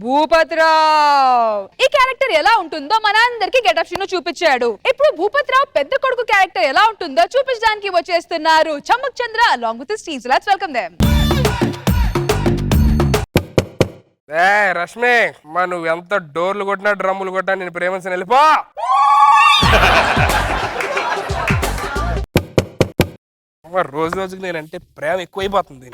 భూపతిరావ్. ఈ క్యారెక్టర్ ఎలా ఉంటుందో మనందరికి గెటప్ శ్రీను చూపించాడు. ఇప్పుడు భూపతిరావ్ పెద్ద కొడుకు క్యారెక్టర్ ఎలా ఉంటుందో చూపించడానికి వచ్చేస్తున్నారు చమ్మక్ చంద్ర along with his team. So let's welcome them. Rashmi మా నువ్వు ఎంత డోర్లు కొట్టినా డ్రమ్ములు కొట్టినా నేను ప్రేమించిన వెళ్ళిపో. రోజు రోజుకి నేనంటే ప్రేమ ఎక్కువైపోతుంది.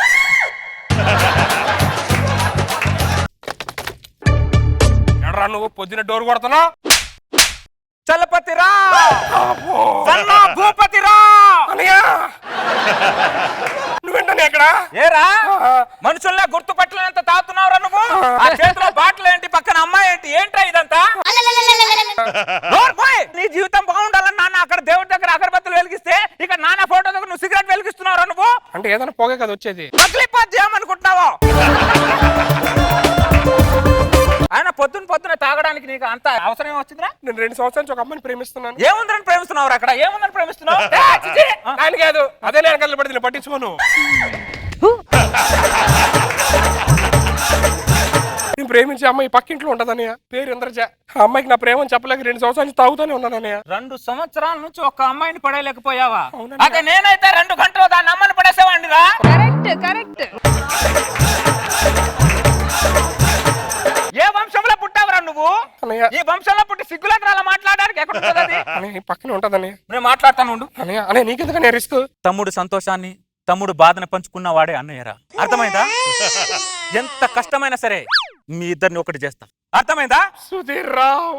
ఎడరా నువ్వు పొద్దున డోర్ కొడుతున్నావు? చలపతిరా భూపతిరా నువ్వేంటనే ఎక్కడ ఏరా మనుషుల్లా గుర్తుపట్టలేనంత తాగుతున్నావురా నువ్వు? ఆ చేతిలో బాటిల్ ఏంటి, పక్కన అమ్మాయి ఏంటి, ఏంట్రా ఇదంతా? నీ జీవితం బాగుండాలని నాన్న అక్కడ దేవుడి దగ్గర అగరబత్తులు వెలిగిస్తే ఇక్కడ నాన్న ఫోటో దగ్గర నువ్వు సిగరెట్ వెలిగిస్తున్నావురా నువ్వు? అంటే ఏదైనా పోగే కదా వచ్చేది. అనుకుంటున్నావా? ఆయన పొద్దున తాగడానికి నీకు అంత అవసరం ఏమొచ్చిందిరా? నేను 2 సంవత్సరాల నుంచి ఒక అమ్మాయిని ప్రేమిస్తున్నాను. ఏముందని ప్రేమిస్తున్నావు అక్కడ? ఏముందని ప్రేమిస్తున్నావు? ఆయన కాదు, అదే నేను కళ్ళు పడితే పట్టించుకోను. నేను ప్రేమించే అమ్మాయి పక్కింట్లో ఉంటదన్నయ్య, పేరు ఇంద్రజ. ఆ అమ్మాయికి నా ప్రేమని చెప్పలేక 2 సంవత్సరాల నుంచి తాగుతూనే ఉన్నాను అన్నయ్య. 2 సంవత్సరాల నుంచి ఒక అమ్మాయిని పడేయలేకపోయావా? అదే నేనైతే 2 గంటలు దాన్ని అమ్మని పడేసేవాడిరా. కరెక్ట్. ఏ వంశంలో పుట్టావురా నువ్వు? ఈ వంశంలో పుట్టి సిగ్గులకు అలా మాట్లాడడానికి ఎక్కడ ఉంటది? పక్కనే ఉంటదని నేను మాట్లాడతాను ఉండు. అనే నీకెందుకనే రిస్క్? తమ్ముడు సంతోషాన్ని తమ్ముడు బాధని పంచుకున్న వాడే అన్నయ్యరా. అర్థమైందా? ఎంత కష్టమైనా సరే మీ ఇద్దరిని ఒకటి చేస్తా. అర్థమైందా? సుధీర్ రావు,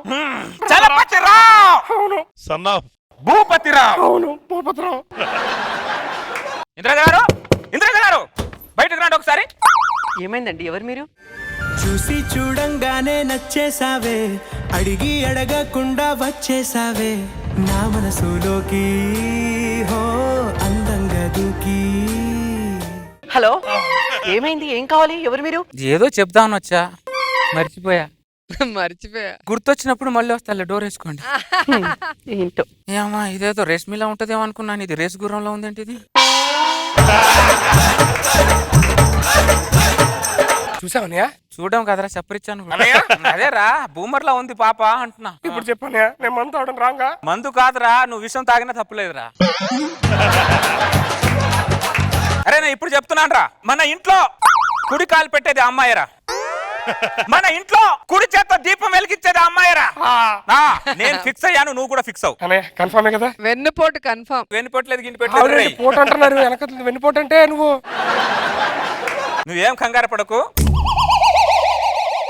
చలపతిరావ్, అవును. సన్ ఆఫ్ భూపతిరావ్, అవును. భూపతిరావు. ఇంద్రజ గారు బయటకు రండి ఒకసారి. ఏమైందండి? ఎవరు మీరు? చూసి చూడంగానే నచ్చేసావే, అడిగి అడగకుండా వచ్చేసావే నా మనసులోకి, హో అందంగా దూకి. హలో, ఏమైంది? ఏం కావాలి? ఎవరు మీరు? ఏదో చెప్దామని వచ్చా, మర్చిపోయా. గుర్తొచ్చినప్పుడు మళ్ళీ వస్తా, డోర్ వేసుకోండి. ఏంటో ఏమా ఇదేదో రేష్మిలా ఉంటదేమో అనుకున్నాను, ఇది రేస్ గుర్రంలో ఉందేంటి ఇది? చూసావనయ్య? చూడడం కదరా, చెప్పరిచ్చాను. అదేరా బూమర్లా ఉంది పాప అంటున్నా. ఇప్పుడు చెప్పనయ్య, నేను మందు తాగడం రాంగా? మందు కాదురా, నువ్వు విషయం తాగినా తప్పులేదురా. అరే నేను ఇప్పుడు చెప్తున్నాను రా, మన ఇంట్లో కుడి కాలు పెట్టేది అమ్మాయిరా, మన ఇంట్లో కుడి చేత దీపం వెలిగించేది అమ్మాయిరా. నేను ఫిక్స్ అయ్యాను, నువ్వు కూడా ఫిక్స్ అవ్వు. అనే కన్ఫర్మే కదా? వెన్నుపోటు కన్ఫర్మ్. వెన్నుపోట్లేదు గింటి పెట్టలేదు. పోటు అంటున్నారు వెనక, వెన్నుపోటు అంటే నువ్వేం కంగారు పడకు.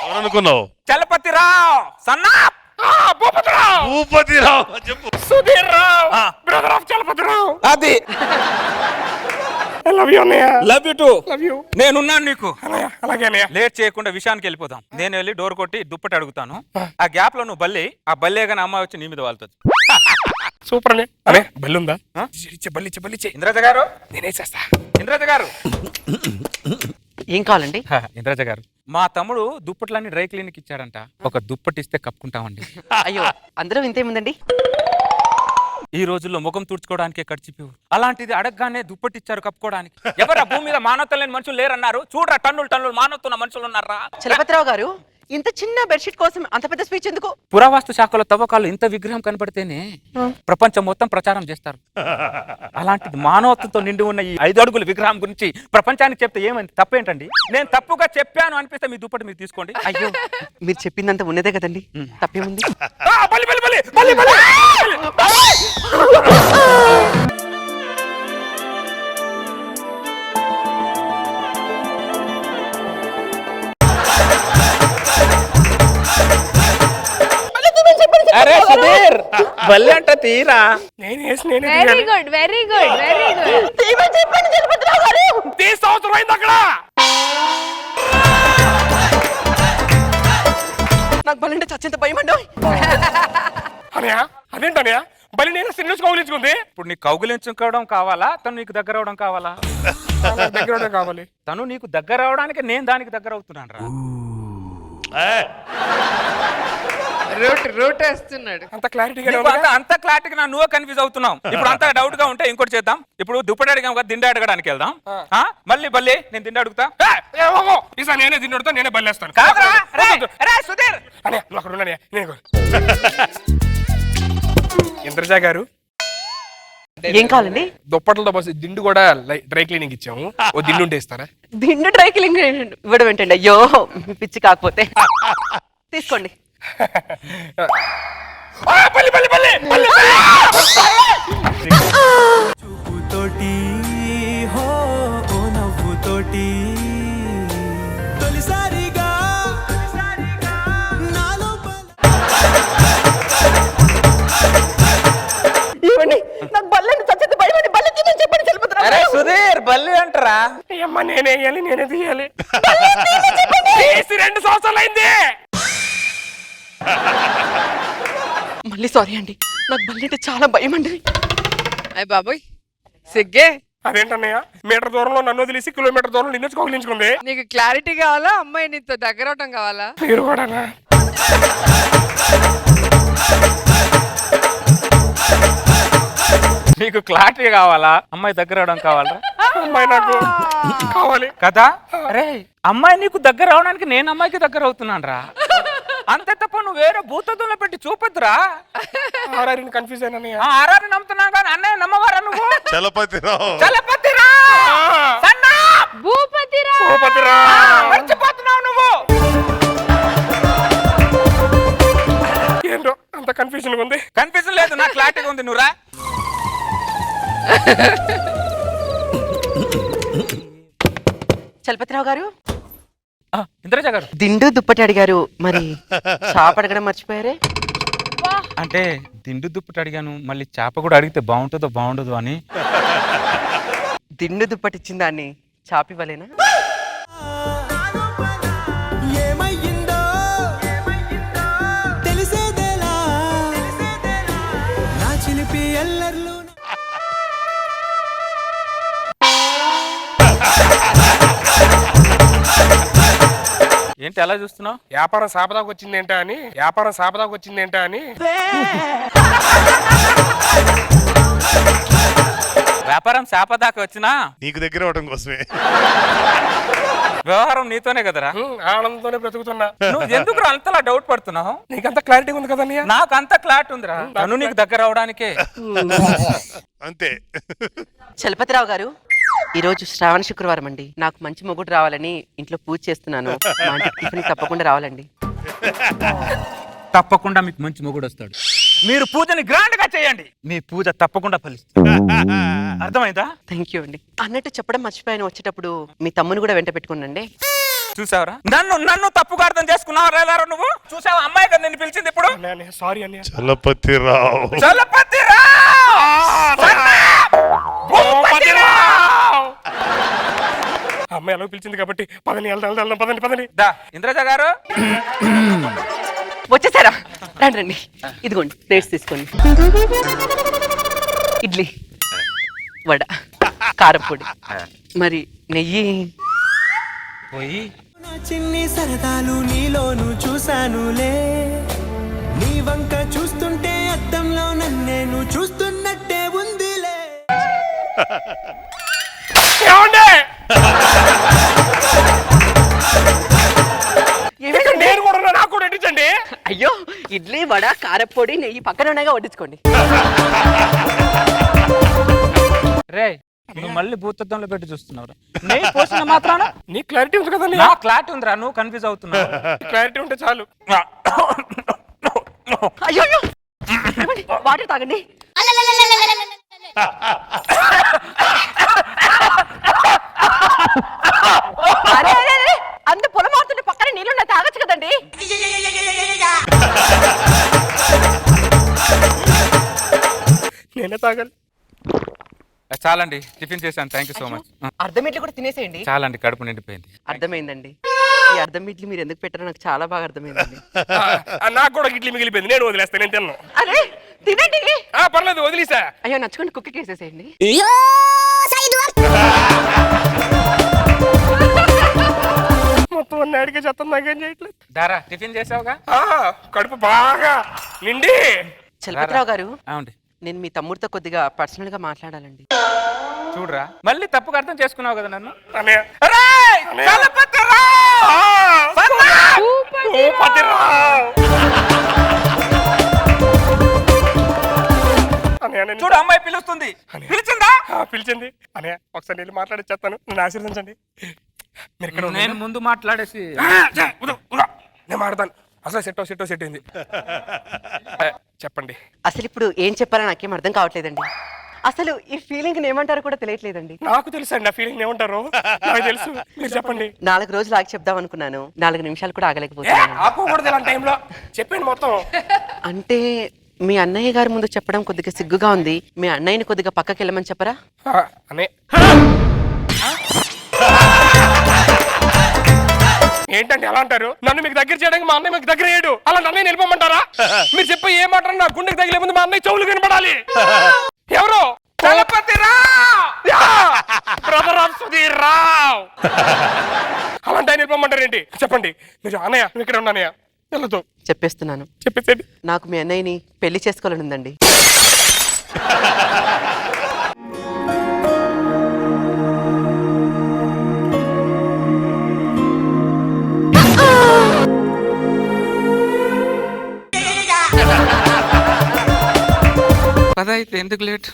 ఎవరనుకున్నావు? చలపతిరావ్ సన్నా భూపతిరావు చెప్పు. సుధీర్ రావు, బ్రదర్ ఆఫ్ చలపతిరావు. అది లవ్ యూ అన్నయ్య. Love you to. Love you. నేనున్నాను నీకు. అలాగే అన్నయ్య. లేట్ చేయకుండా విషయానికి వెళ్ళిపోదాం. నేను వెళ్ళి డోర్ కొట్టి దుప్పటి అడుగుతాను. ఆ గ్యాప్ లో నువ్వు బల్లి, ఆ బల్లే గానీ అమ్మాయి వచ్చి నీ మీద వాళ్తుంది. సూపర్ అనే. అనే బల్లి ఉందా? బల్లి. ఇంద్రజ గారు, నేనేసేస్తా. ఇంద్రజ గారు. ఏం కావాలండి? ఇంద్రజ గారు, మా తమ్ముడు దుప్పట్లన్నీ డ్రై క్లీనిక్ ఇచ్చాడంట, ఒక దుప్పటి ఇస్తే కప్పుకుంటామండి. అయ్యో, అందరూ ఇంతేముందండి. ఈ రోజుల్లో ముఖం తుడుచుకోవడానికే ఖర్చిపోయారు, అలాంటిది అడగగానే దుప్పటి ఇచ్చారు కప్పుకోవడానికి. ఎవరా భూమి మీద మానవత్వం లేని మనుషులు లేరన్నారు? చూడరా, టన్నులు మానవత్వం మనుషులు ఉన్నారా? చలపతిరావు గారు, ఇంత చిన్న బెడ్షీట్ కోసం అంత పెద్ద స్పీచ్ ఎందుకు? పురావస్తు శాఖలో తవ్వకాలు ఇంత విగ్రహం కనపడితేనే ప్రపంచం మొత్తం ప్రచారం చేస్తారు. అలాంటిది మానవత్వంతో నిండి ఉన్న ఈ 5 అడుగుల విగ్రహం గురించి ప్రపంచానికి చెప్తే ఏమైంది? తప్పేంటండి? నేను తప్పుగా చెప్పాను అనిపిస్తే మీ దుప్పటి మీరు తీసుకోండి. అయ్యో, మీరు చెప్పిందంత ఉన్నదే కదండి, తప్పేముంది? అరే సుధీర్, బల్లి అంట తీరా. Very good. 30 సంవత్సరం అయింది అక్కడ. నాకు బలంటే చచ్చేంత భయం అండి. అనయా అదేంటనయా? బలి నేను సినిమా కౌలించుకుంది. ఇప్పుడు నీకు కౌగిలించుకోవడం కావాలా, తను నీకు దగ్గర అవడం కావాలా? దగ్గర కావాలి. తను నీకు దగ్గర అవడానికి నేను దానికి దగ్గర అవుతున్నాను రా. రూట్ వేస్తున్నాడు. అంత క్లారిటీగా నీకు అంత క్లారిటీగా నువ్వే కన్ఫ్యూజ్ అవుతున్నావు. ఇప్పుడు అంత డౌట్ గా ఉంటే ఇంకోటి చేద్దాం. ఇప్పుడు దుప్పటి అడిగాం కదా, దిండి అడగడానికి వెళ్దాం. మళ్ళీ నేను దిండి అడుగుతా. ఈసారి నేనే తిన్నడుతా, నేనే బల్లేస్తాను. కాదురా, రే సుధీర్. అనే నువ్వు అక్కడ ఉన్నానే, నేను ఇంద్రజ గారు ఏం కావాలండి? దుప్పట్లతో పాటు దిండు కూడా డ్రై క్లీనింగ్ ఇచ్చాము. ఓ దిండు ఉంటే ఇస్తారా? దిండు డ్రై క్లీనింగ్ ఇవ్వడం ఏంటండి? అయ్యో మీ పిచ్చి కాకపోతే తీసుకోండి. పల్లి పల్లి పల్లి పల్లి చూపుతోటి హో ఓ నవ్వుతోటి తొలిసారిగా నాలో ఇవ్వండి నాకు బల్లని చచ్చేది భయమని బల్లి తీయమని చెప్పండి చలపతిరావు. అరే సుధీర్, బల్లి అంటారా? అమ్మ నేనే వేయాలి, నేనే తీయాలి. తీసి 2 సంవత్సరాలు అయింది. మళ్ళీ సారీ అండి, నాకు బల్లి అంటే చాలా భయం అండి. అయ్య బాబోయ్ సిగ్గే. అదేంటన్నయ్య, మీటర్ దూరంలో నన్ను వదిలేసి కిలోమీటర్ దూరంలో నిన్ను కౌగిలించుకుంది. నీకు క్లారిటీ కావాలా, అమ్మాయి నీతో దగ్గర అవటం కావాలా? మీరు కూడానా? నీకు క్లారిటీ కావాలా, అమ్మాయి దగ్గర అవడం కావాలా? అమ్మాయి నాకు కావాలి కదా. అరే అమ్మాయి నీకు దగ్గర అవడానికి నేను అమ్మాయికి దగ్గర అవుతున్నాను రా. అంతే తప్ప నువ్వు వేరే భూతద్దంలో పెట్టి చూపొద్దురా. ఆర్ఆర్ని కన్ఫ్యూజ్ అయినా ఆరాన్ని నమ్ముతున్నావు కానీ అన్నయ్య నమ్మవారా నువ్వు? చలపతిరావు సన్నా! మర్చిపోతున్నావు నువ్వు. ఏంటో అంత కన్ఫ్యూజన్ ఉంది. కన్ఫ్యూజన్ లేదు, నాకు క్లారిటీగా ఉంది. నువ్వురా. చలపతిరావు గారు, ఇంద్రజ గారు, దిండు దుప్పటి అడిగారు, మరి చాప అడగడం మర్చిపోయారే? అంటే దిండు దుప్పటి అడిగాను, మళ్ళీ చేప కూడా అడిగితే బాగుంటుందో బాగుండదు అని. దిండు దుప్పటి ఇచ్చిన దాన్ని చాప ఇవ్వలేనా? ఏమయ్యిందో తెలిసేదేలా నా చిలిపి ఎల్లర్లు ఏంటి అలా చూస్తున్నావు? వ్యాపారం సాపదాకు వచ్చిందేంటా అని, వ్యాపారం సాపదాకు వచ్చిందేంటా అని. వ్యాపారం శాప దాకా వచ్చినా నీకు దగ్గర అవడం కోసమే. వ్యవహారం నీతోనే కదరా. ఆనందంతోనే బ్రతుకుతున్నా. నువ్వు ఎందుకు అంతలా డౌట్ పడుతున్నావు? నీకంత క్లారిటీ ఉంది కదన్నయ్య. నాకు అంత క్లాట్ ఉందిరా, నన్ను నీకు దగ్గర అవడానికే. అంతే. చలపతిరావు గారు, ఈరోజు శ్రావణ శుక్రవారం అండి, నాకు మంచి మొగుడు రావాలని ఇంట్లో పూజ చేస్తున్నాను. మా ఇంటికి టిఫిన్ తప్పకుండా రావాలండి. తప్పకుండా మీకు మంచి మొగుడు వస్తాడు. మీరు పూజని గ్రాండ్ గా చేయండి, మీ పూజ తప్పకుండా ఫలిస్తుంది. అర్థమైందా? థ్యాంక్ యూ అండి. అన్నట్టు చెప్పడం మర్చిపోయాను, వచ్చేటప్పుడు మీ తమ్ముని కూడా వెంట పెట్టుకోండి. చూసావరా, నన్ను తప్పుగా అర్థం చేసుకున్నావా నువ్వు? చూసావా, అమ్మాయి కదా నిన్ను పిలిచింది ఇప్పుడు. సారీ అన్నయ్య. చలపతిరావు అమ్మాయి ఎలా పిలిచింది కాబట్టి పదని వెళ్దాం పదండి పదండి. దా ఇంద్రజ గారు, వచ్చేసారా? రండి రండి, ఇదిగోండి ప్లేట్స్ తీసుకోండి. ఇడ్లీ, వడ, కారపొడి, మరి నెయ్యి. పోయి నా చిన్ని సరదాలు నీలోను చూశానులే, నీ వంక చూస్తుంటే అద్దంలో నన్నేను చూస్తున్నట్టే ఉందిలే. నేను కూడా నాకు కూడా ఎట్టించండి. అయ్యో, ఇడ్లీ, వడ, కారపొడి, నెయ్యి పక్కన ఉన్నాగా, వడ్డించుకోండి. రే, నువ్వు మళ్ళీ భూతత్వంలో పెట్టి చూస్తున్నావు. నేను పోసిన మాత్రాన నీ క్లారిటీ ఉంది కదా. నా క్లారిటీ ఉందిరా, నువ్వు కన్ఫ్యూజ్ అవుతున్నావు. క్లారిటీ ఉంటే చాలు. అయ్యో అయ్యో, ఏమండి? వాటర్ తాగండి. అరే అరే అరే, అంత పొలం ఆడుతుంటే పక్కన నీళ్ళు తాగొచ్చు కదండి. నేనే తాగాలి. చాలండి, టిఫిన్ చేశాను. Thank you so much. అర్ధం ఇడ్లీ కూడా తినేసేయండి. చాలండి, కడుపు నిండిపోయింది. అర్థమైందండి. ఈ అర్ధం ఇడ్లీ మీరు ఎందుకు పెట్టారో నాకు చాలా బాగా అర్థమైందండి. నాకు కూడా ఇడ్లీ మిగిలిపోయింది, నేను వదిలేస్తాను. నేను తిన్నాను. అరే తినండి. పర్లేదు, వదిలేసా. అయ్యో, నచ్చుకొని కుక్కకి వేసేసేయండి. మొత్తం అన్ని అడిగే చెత్తం నాకేం చేయట్లేదు. దారా టిఫిన్ చేసావుగా? కడుపు బాగా నిండి. చలపతిరావు గారు, అవునండి. నేను మీ తమ్ముడితో కొద్దిగా పర్సనల్ గా మాట్లాడాలండి. చూడరా, మళ్ళీ తప్పుగా అర్థం చేసుకున్నావు కదా నన్ను. అన్నయ్య అరేయ్! చలపతిరావ్! భూపతిరావ్! అన్నయ్య నేను చూడు, అమ్మాయి పిలుస్తుంది. పిలిచిందా? పిలిచింది. అన్నయ్య ఒకసారి వెళ్ళి మాట్లాడి చెప్తాను, నన్ను ఆశీర్వదించండి. మీరు ఇక్కడ నేను ముందు మాట్లాడేసి నేను మాట్లాడతాను. అసలు సెట్ అయింది. చెప్పండి. అసలు ఇప్పుడు ఏం చెప్పాలో నాకేం అర్థం కావట్లేదండి. అసలు ఈ ఫీలింగ్ ఏమంటారో కూడా తెలియట్లేదండి. నాకు తెలుసు అండి, నా ఫీలింగ్ ఏమంటారు నాకు తెలుసు. మీరు చెప్పండి. 4 రోజులు ఆగి చెప్దాం అనుకున్నాను, 4 నిమిషాలు కూడా ఆగలేకపోతున్నాను. ఆపకూడదు ఇలాంటి టైంలో. చెప్పండి మొత్తం. అంటే మీ అన్నయ్య గారి ముందు చెప్పడం కొద్దిగా సిగ్గుగా ఉంది. మీ అన్నయ్యని కొద్దిగా పక్కకి వెళ్ళమని చెప్పరా? అనే ఏంటంటే ఎలా అంటారు? నన్ను మీకు దగ్గర చేయడానికి మా అన్నయ్య మీకు దగ్గర చేయడు. అలా నన్ను నిలపమంటారా? మీరు చెప్పే ఏ మాట నా గుండెకి తగిలే ముందు మా అన్నయ్య చెవులు వినపడాలి. ఎవరు? Brother of Sudheer Rao. అలాంటి ఆయన నిలపమంటారు ఏంటి? చెప్పండి. మీరు అన్నయ్య నువ్వు ఇక్కడ ఉన్నానయ్య వెళ్ళదు. చెప్పేస్తున్నాను. చెప్పేసేది. నాకు మీ అన్నయ్యని పెళ్లి చేసుకోవాలని ఉందండి. పద అయితే, ఎందుకు లేట్?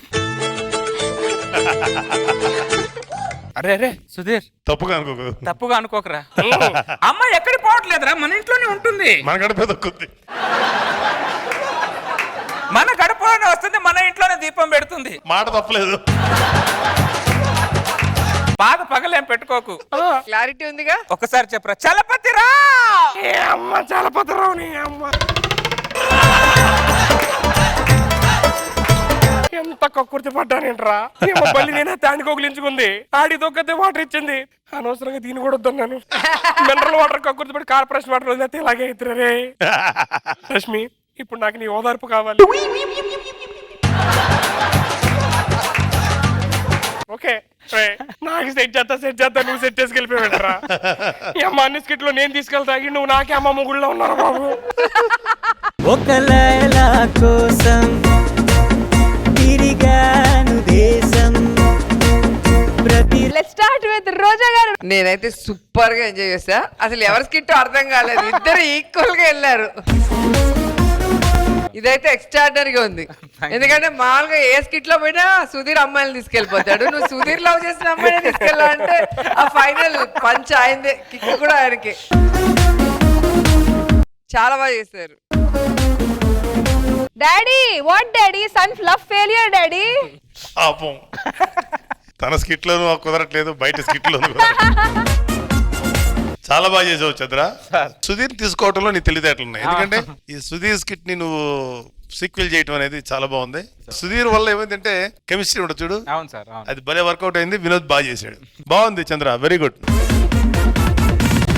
అరే సుధీర్, తప్పుగా అనుకోకు. తప్పుగా అనుకోకరా. అమ్మాయి ఎక్కడికి పోవట్లేదురా, మన ఇంట్లోనే ఉంటుంది. మన గడప దొక్కుంది. మన గడపలోనే వస్తుంది, మన ఇంట్లోనే దీపం పెడుతుంది. మాట తప్పలేదు. బాధ పగలేం పెట్టుకోకు. క్లారిటీ ఉందిగా. ఒకసారి చెప్పరా, చలపతిరా. ఏ అమ్మ చలపతిరావు నీ అమ్మ. ఎంత కక్కుర్తి పడ్డానేంట్రా. బల్లి నేనే తాండి కోగిలించుకుంది. ఆడి దొక్కతే వాటర్ ఇచ్చింది. అనవసరంగా దీన్ని కూడా వద్దన్నాను. మినరల్ వాటర్ కక్కుర్తి పడి కార్పొరేషన్ వాటర్ వదిలేస్తే ఇలాగే అవుతురే. రష్మి, ఇప్పుడు నాకు నీ ఓదార్పు కావాలి. ఓకే నాకు సెట్ చేస్తా నువ్వు సెట్ చేసుకెళ్ళిపోయాడరా. ఈ అమ్మ అన్ని స్కిట్లో నేను తీసుకెళ్తా, నువ్వు నాకే అమ్మ ముగుళ్ళో ఉన్నారు బాబు. ఒక లైలా కోసం తిరిగాను దేశం. లెట్స్ స్టార్ట్ విత్ రోజా గారు. నేనైతే సూపర్ గా ఎంజాయ్ చేసా. అసలు ఎవరి స్కిట్ అర్థం కాలేదు, ఇద్దరు ఈక్వల్ గా వెళ్ళారు. ఇదైతే ఎక్స్ట్రాడినరీగా ఉంది. ఎందుకంటే మామూలుగా ఏ స్కిట్ లో పోయినా సుధీర్ అమ్మాయిని తీసుకెళ్లిపోతాడు. నువ్వు సుధీర్ లవ్ చేసిన అమ్మాయిని తీసుకెళ్ళాలంటే ఆ ఫైనల్ పంచ్ అయిందే, కిక్ కూడా ఆయనకి. చాలా బాగా చేశారు. Daddy, what daddy? Son fluff failure daddy. పాపం తన స్కిట్ లోను కుదరట్లేదు, బయట స్కిట్ లోను చాలా బాగా చేసావు చంద్ర. సుధీర్ తీసుకోవటంలో నీ తెలివితేటలు ఉన్నాయి. ఎందుకంటే ఈ సుధీర్ స్కిట్ ని నువ్వు సీక్వెల్ చేయటం అనేది చాలా బాగుంది. సుధీర్ వల్ల ఏమైందంటే కెమిస్ట్రీ ఉండదు చూడు, అవును సార్, అది భలే వర్కౌట్ అయింది. వినోద్ బాగా చేశాడు. బాగుంది చంద్ర, వెరీ గుడ్.